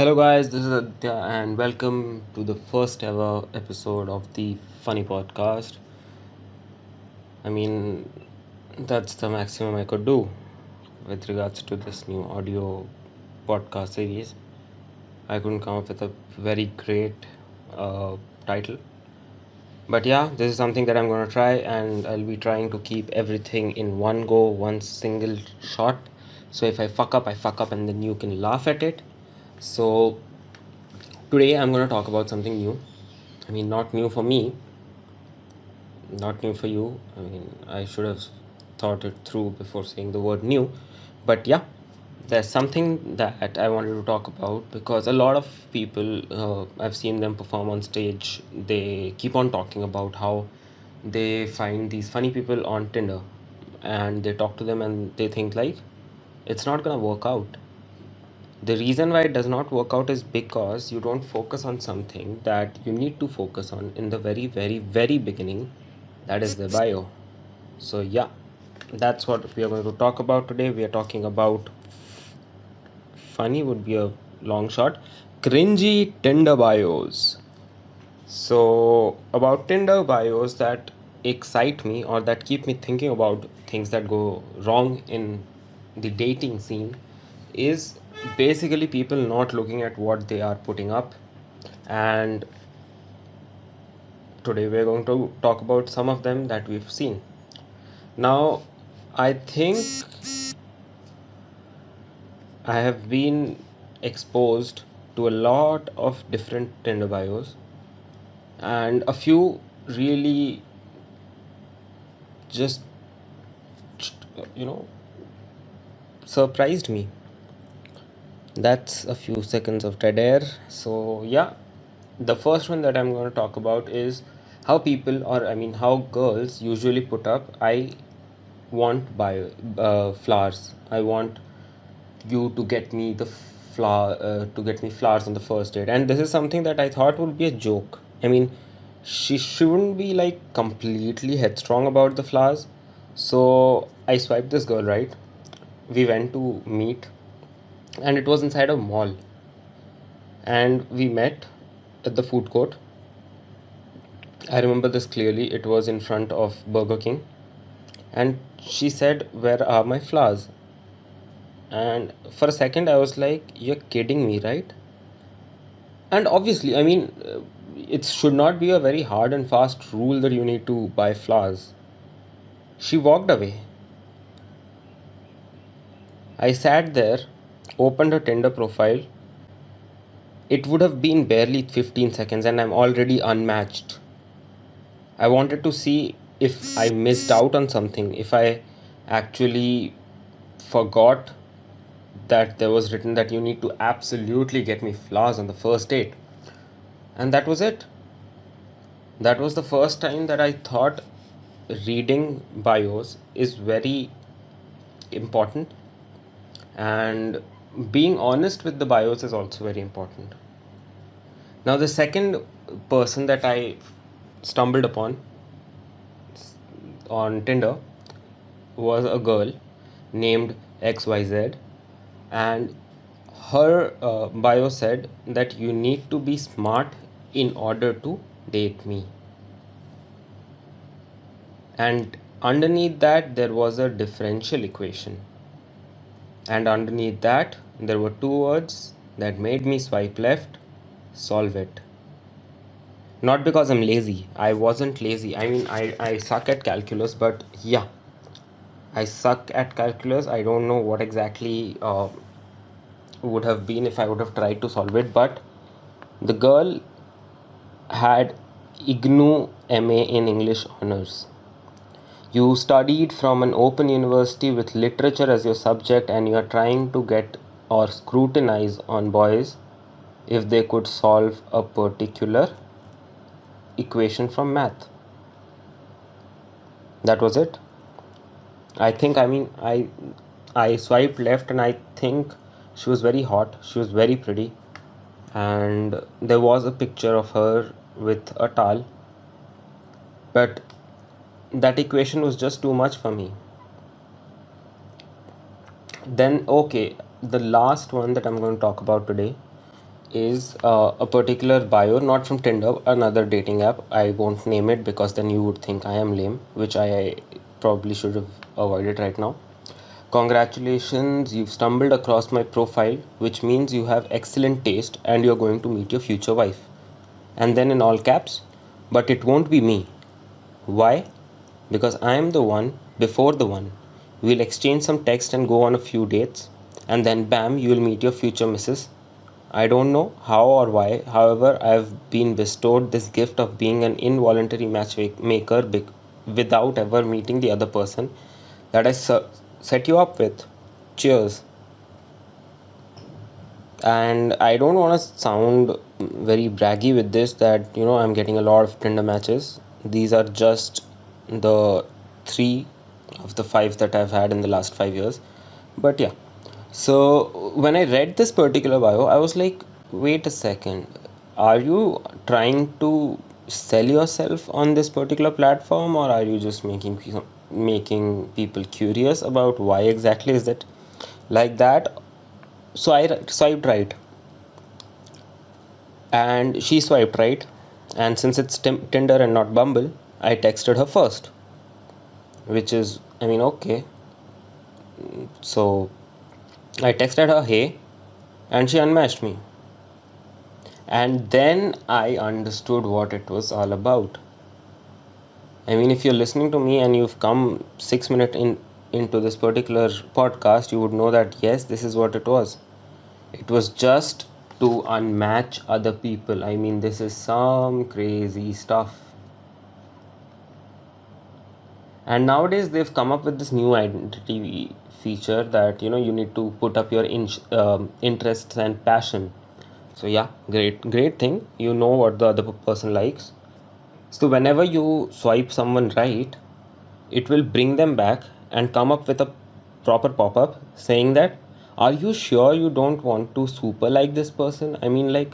Hello, guys, this is Aditya, and welcome to the first ever episode of the Funny Podcast. I mean, that's the maximum I could do with regards to this new audio podcast series. I couldn't come up with a very great uh, title. But yeah, this is something that I'm going to try, and I'll be trying to keep everything in one go, one single shot. So if I fuck up, I fuck up, and then you can laugh at it. So today I'm going to talk about something new. I mean, not new for me, not new for you. I mean, I should have thought it through before saying the word new. But yeah, there's something that I wanted to talk about because a lot of people, I've seen them perform on stage, they keep on talking about how they find these funny people on Tinder and they talk to them and they think like it's not gonna work out. The reason why it does not work out is because you don't focus on something that you need to focus on in the very, very, very beginning, that is the bio. So, yeah, that's what we are going to talk about today. We are talking about funny, would be a long shot, cringy Tinder bios. So, about Tinder bios that excite me or that keep me thinking about things that go wrong in the dating scene is basically people not looking at what they are putting up. And today we're going to talk about some of them that we've seen. Now, I think I have been exposed to a lot of different Tinder bios, and a few really just, you know, surprised me. That's a few seconds of dead air. So, yeah, the first one that I'm going to talk about is how people, or I mean, how girls usually put up, I want flowers. I want you to get me the flower to get me flowers on the first date, and this is something that I thought would be a joke. I mean, she shouldn't be like completely headstrong about the flowers. So I swiped this girl, right? We went to meet, and it was inside a mall, and we met at the food court. I remember this clearly. It was in front of Burger King, and she said, "Where are my flowers?" And for a second I was like, "You're kidding me, right?" And obviously, I mean, it should not be a very hard and fast rule that you need to buy flowers. She walked away. I sat there, opened her Tinder profile. It would have been barely 15 seconds, and I'm already unmatched. I wanted to see if I missed out on something, if I actually forgot that there was written that you need to absolutely get me flowers on the first date. And that was it. That was the first time that I thought reading bios is very important, and being honest with the bios is also very important. Now, the second person that I stumbled upon on Tinder was a girl named XYZ, and her bio said that you need to be smart in order to date me. And underneath that, there was a differential equation. And underneath that, there were two words that made me swipe left: solve it. Not because I'm lazy. I wasn't lazy. I mean, I suck at calculus, but yeah, I suck at calculus. I don't know what exactly would have been if I would have tried to solve it, but the girl had IGNU MA in English honors. You studied from an open university with literature as your subject, and you are trying to get or scrutinize on boys if they could solve a particular equation from math. That was it. I swiped left, and I think she was very hot. She was very pretty, and there was a picture of her with a towel, but that equation was just too much for me. Then, okay, the last one that I'm going to talk about today is a particular bio, not from Tinder, another dating app. I won't name it because then you would think I am lame, which I probably should have avoided right now. Congratulations, you've stumbled across my profile, which means you have excellent taste and you're going to meet your future wife. And then in all caps, but it won't be me. Why? Because I am the one before the one. We'll exchange some text and go on a few dates, and then bam, you will meet your future missus. I don't know how or why, however, I've been bestowed this gift of being an involuntary matchmaker without ever meeting the other person that I set you up with. Cheers. And I don't want to sound very braggy with this that I'm getting a lot of Tinder matches. These are just the three of the five that I've had in the last 5 years. But yeah, so when I read this particular bio, I was like, wait a second, are you trying to sell yourself on this particular platform, or are you just making people curious about why exactly is it like that? So I swiped right, and she swiped right, and since it's Tinder and not Bumble, I texted her first, which is, I mean, okay. So I texted her hey, and she unmatched me. And then I understood what it was all about. I mean, if you're listening to me and you've come 6 minutes into this particular podcast, you would know that yes, this is what it was. It was just to unmatch other people. I mean, this is some crazy stuff. And nowadays they've come up with this new identity feature that you need to put up your interests and passion. So yeah, great thing. You know what the other person likes. So whenever you swipe someone right, it will bring them back and come up with a proper pop-up saying that, are you sure you don't want to super like this person? I mean, like,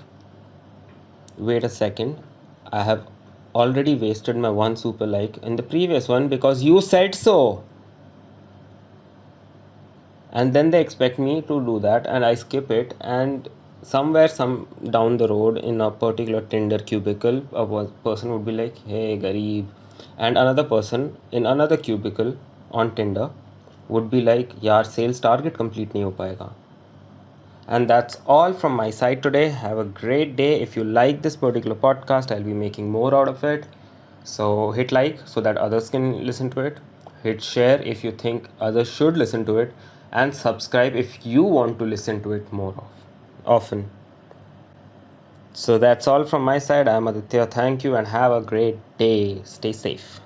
wait a second. I have already wasted my one super like in the previous one because you said so. And then they expect me to do that and I skip it, and somewhere some down the road in a particular Tinder cubicle a person would be like, hey Garib, and another person in another cubicle on Tinder would be like, yaar sales target complete nahi ho payega. And that's all from my side today. Have a great day. If you like this particular podcast, I'll be making more out of it. So hit like so that others can listen to it. Hit share if you think others should listen to it. And subscribe if you want to listen to it more often. So that's all from my side. I'm Aditya. Thank you and have a great day. Stay safe.